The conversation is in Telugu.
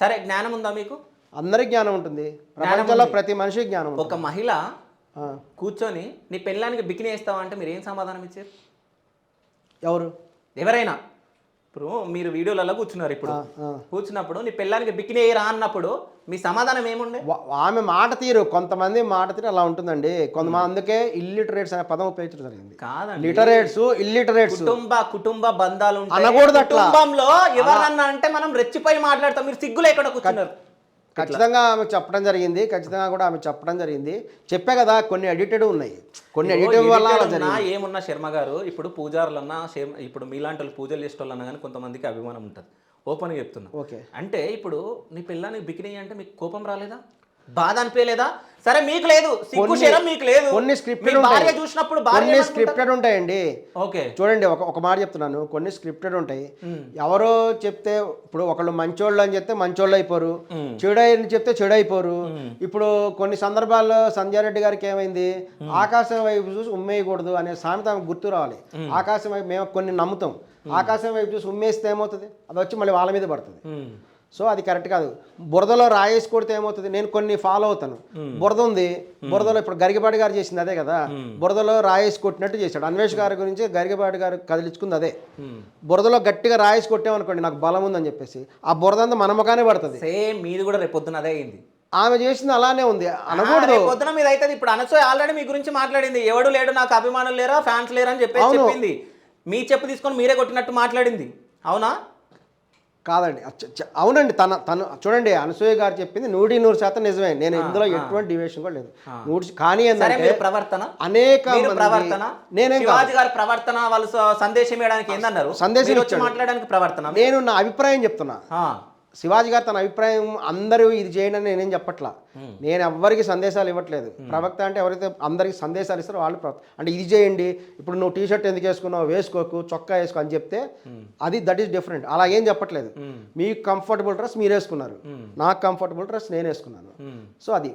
సరే జ్ఞానం ఉందా మీకు? అందరికి జ్ఞానం ఉంటుంది, ప్రపంచంలో ప్రతి మనిషికి జ్ఞానం ఉంటుంది. ఒక మహిళ కూర్చొని నీ పెళ్ళానికి బికినీ వేస్తావా అంటే మీరు ఏం సమాధానం ఇచ్చారు? ఎవరు? ఎవరైనా ఇప్పుడు మీరు వీడియోలలో కూర్చున్నారు, ఇప్పుడు కూర్చున్నప్పుడు నీ పెళ్ళానికి బికినీ వేయరా అన్నప్పుడు మీ సమాధానం ఏముండే? ఆమె మాట తీరు, కొంతమంది మాట తీరు అలా ఉంటుందండి. కొంతమంది అందుకే ఇల్లిటరేట్స్ అనే పదం ఉపయోగించడం జరిగింది. కాదండి, లిటరేట్స్ ఇల్లిటరేట్స్ కుటుంబ బంధాలు అనకూడదు. అట్లా కుటుంబంలో ఎవరన్నా అంటే మనం రెచ్చిపోయి మాట్లాడతాం, మీరు సిగ్గులు ఎక్కడ కూర్చున్నారు. ఖచ్చితంగా ఆమె చెప్పడం జరిగింది, ఖచ్చితంగా కూడా ఆమె చెప్పడం జరిగింది. చెప్పే కదా కొన్ని ఎడిటెడ్ ఉన్నాయి, కొన్ని ఎడిటెడ్ వల్ల ఏమున్నా శర్మ గారు, ఇప్పుడు పూజారులన్నా ఇప్పుడు మీలాంటి వాళ్ళు పూజలు చేసే వాళ్ళన్నా కానీ కొంతమందికి అభిమానం ఉంటుంది. ఓపెన్గా చెప్తున్నా. ఓకే, అంటే ఇప్పుడు నీ పిల్లని బికినీ అంటే మీకు కోపం రాలేదా, బాధ అనిపించలేదా? సరే మీకు లేదు, మీకు లేదు, కొన్ని స్క్రిప్టెడ్ భార్య చూసినప్పుడు కొన్ని స్క్రిప్టెడ్ ఉంటాయండి. ఓకే చూడండి, ఒక మాట చెప్తున్నాను, కొన్ని స్క్రిప్టెడ్ ఉంటాయి. ఎవరో చెప్తే ఇప్పుడు ఒకళ్ళు మంచోళ్ళు అని చెప్తే మంచోళ్ళు అయిపోరు, చెడు అని చెప్తే చెడు అయిపోరు. ఇప్పుడు కొన్ని సందర్భాల్లో సంజయ్ రెడ్డి గారికి ఏమైంది, ఆకాశం వైపు చూసి ఉమ్మేయకూడదు అనే సామెత ఆమెకు గుర్తు రావాలి. ఆకాశం వైపు మేము కొన్ని నమ్ముతాం, ఆకాశం వైపు చూసి ఉమ్మేస్తే ఏమవుతుంది, అది వచ్చి మళ్ళీ వాళ్ళ మీద పడుతుంది. సో అది కరెక్ట్ కాదు. బురదలో రాయేసి కొడితే ఏమవుతుంది, నేను కొన్ని ఫాలో అవుతాను. బురద ఉంది, బురదలో ఇప్పుడు గరికపాటి గారు చేసింది అదే కదా, బురదలో రాయేసి కొట్టినట్టు చేశాడు. అన్వేష్ గారి గురించి గరికపాటి గారు కదిలించుకుంది అదే. బురదలో గట్టిగా రాయేసి కొట్టామనుకోండి, నాకు బలం ఉందని చెప్పేసి ఆ బురద అంతా మన ముఖానే పడుతుంది. సేమ్ మీది కూడా రేపు పొద్దున అదే అయింది. ఆమె చేసింది అలానే ఉంది అనకూడదు. పొద్దున మీద అయితే ఇప్పుడు అనసూయ ఆల్రెడీ మీ గురించి మాట్లాడింది, ఎవడు లేడు నాకు అభిమానులు లేరా ఫ్యాన్స్ లేరా అని చెప్పేసి చెప్పింది. మీ చెప్పు తీసుకొని మీరే కొట్టినట్టు మాట్లాడింది, అవునా? కాదండి, అవునండి. తను చూడండి, అనసూయ గారు చెప్పింది 100% నిజమే. నేను ఇందులో ఎటువంటి డివేషన్ కూడా లేదు. కానీ ఏంటంటే ప్రవర్తన అనేక ప్రవర్తన, శివాజీ గారి ప్రవర్తన, వాళ్ళు సందేశం ఇవ్వడానికి ఏందన్నారు, సందేశం వచ్చి మాట్లాడడానికి ప్రవర్తన. నేను నా అభిప్రాయం చెప్తున్నా. శివాజీ గారు తన అభిప్రాయం అందరూ ఇది చేయండి అని నేనేం చెప్పట్లా. నేను ఎవ్వరికి సందేశాలు ఇవ్వట్లేదు. ప్రవక్త అంటే ఎవరైతే అందరికి సందేశాలు ఇస్తారో వాళ్ళు ప్రవక్త. అంటే ఇది చేయండి, ఇప్పుడు నువ్వు టీషర్ట్ ఎందుకు వేసుకున్నావు, వేసుకోకు, చొక్కా వేసుకో అని చెప్తే అది దట్ ఈస్ డిఫరెంట్. అలా ఏం చెప్పట్లేదు. మీకు కంఫర్టబుల్ డ్రెస్ మీరు వేసుకున్నారు, నాకు కంఫర్టబుల్ డ్రెస్ నేను వేసుకున్నాను. సో అది